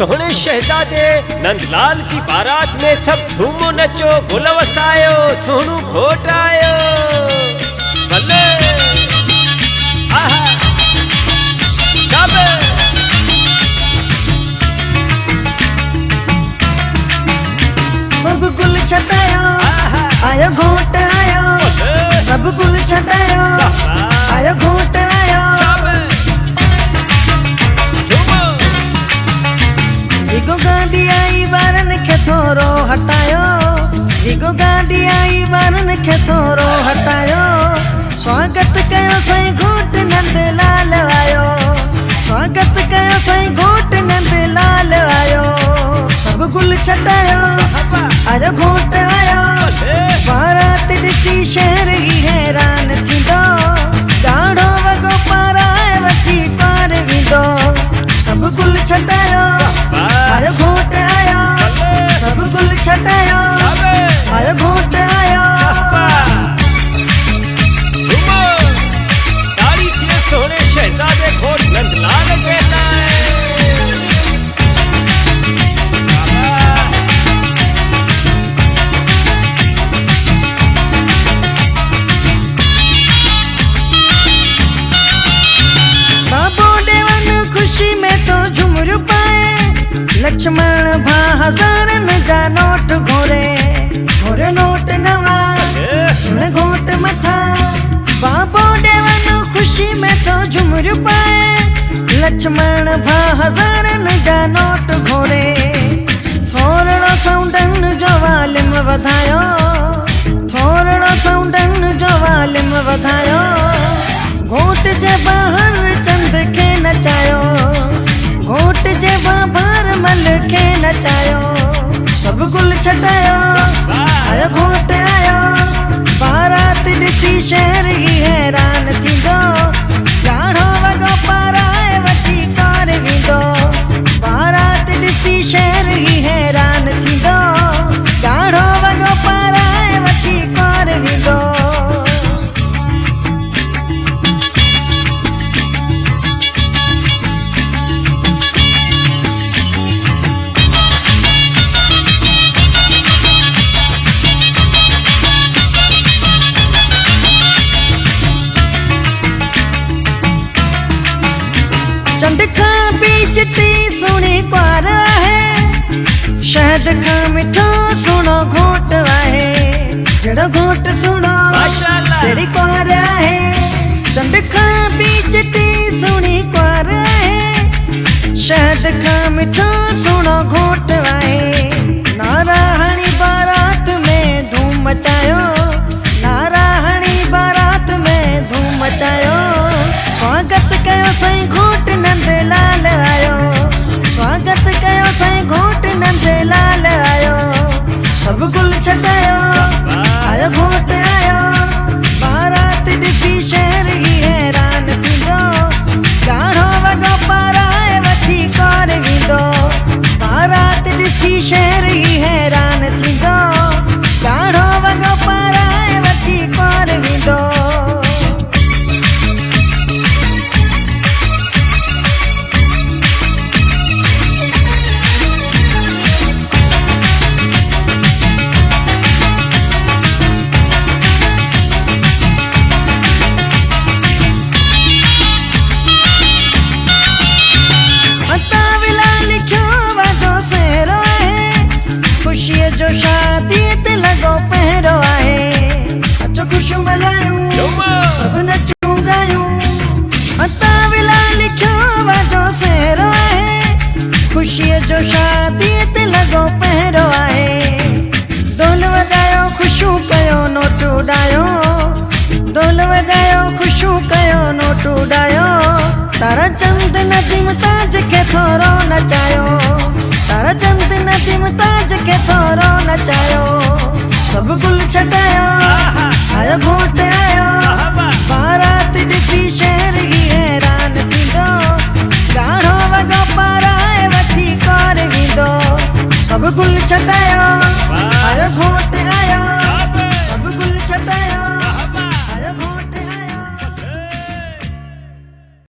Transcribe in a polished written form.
सोहणे शहजादे नंदलाल की बारात में सब झूमो नचो गुल वसायो सोनू घोट आयो भले आहा जाबे सब गुल छटायो आयो घोट आयो सब गुल छटायो आयो घोट आयो विगो गाड़ी आई बारन खे थोरो हटायो विगो गाड़ी आई बारन खे थोरो हटायो स्वागत कयो सई घोट नंदलाल आयो स्वागत कयो सई घोट नंदलाल आयो सब गुल छटायो आयो घोट आयो बारात दिसी शहर ही हैरान थींदो ॾाढो वॻो पाराए वठी पार वेंदो सब गुल छटायो आयो घोट आयो सब गुल छटायो आयो घोट आयो ताड़ी थी सोहणे शहजादे घोट नंदलाल के लाए खुशी में तो झुमर पाए लक्ष्मण भा हजारन जा नोट घोरे घोरे नोट नवा सुन घोट मथा बाबो देवन खुशी में तो झुमर पाए लक्ष्मण भा हजारन जा नोट घोरे थोरणो सौंदन जो वालिम वधायो थोरणो सौंदन जो वालिम वधायो घोट जे बाहर चंद के नचायो घोट जे बाहर मल के नचायो सब गुल छटायो आयो घोट आयो बारात दिसी शहर ही हैरान थींदो ॾाढो वॻो पाराए वठी कार वेंदो बारात दिसी शहर ही हैरान थींदो ॾाढो वॻो पाराए वठी कार वेंदो चंड खां भी चिट्टी सुनी क्वार है शहद खां मिठो सुनो घोट आहे जड़ो घोट सुनो तेरी क्वार है चंड खां भी चिट्टी सुनी क्वार है शहद खां मिठो सुनो घोट आहे नाराहणी बारात में धूम मचायो नाराहणी बारात में धूम मचायो स्वागत कयो सई घोट नंदलाल आयो स्वागत कयो सई घोट नंदलाल आयो सब गुल छटायो आयो घोट आयो बारात दिसी शहर ही हैरान थींदो ॾाढो वॻो पाराए वठी कार वेंदो बारात दिसी शहर ही हैरान थींदो ॾाढो वॻो पाराए वठी कार वेंदो जो शादी ते लगो पहरो आहे अचो खुश मल्हायूं सब नचूं गायूं अता विला लिखियो वाजो सेरो आहे खुशी जो शादी ते लगो पहरो आहे ढोल वजायो खुशू कयो नोट उडायो ढोल वजायो खुशू कयो नोट उडायो तारा चंद नदीम ताज के थोरो नचायो तारा चंद नदीम ताज के थोरो नचायो सब गुल छटायो आयो घोट आयो बारात दिसी शहर ही हैरान थींदो ॾाढो वॻो पाराए वठी कार वेंदो सब गुल छटायो आयो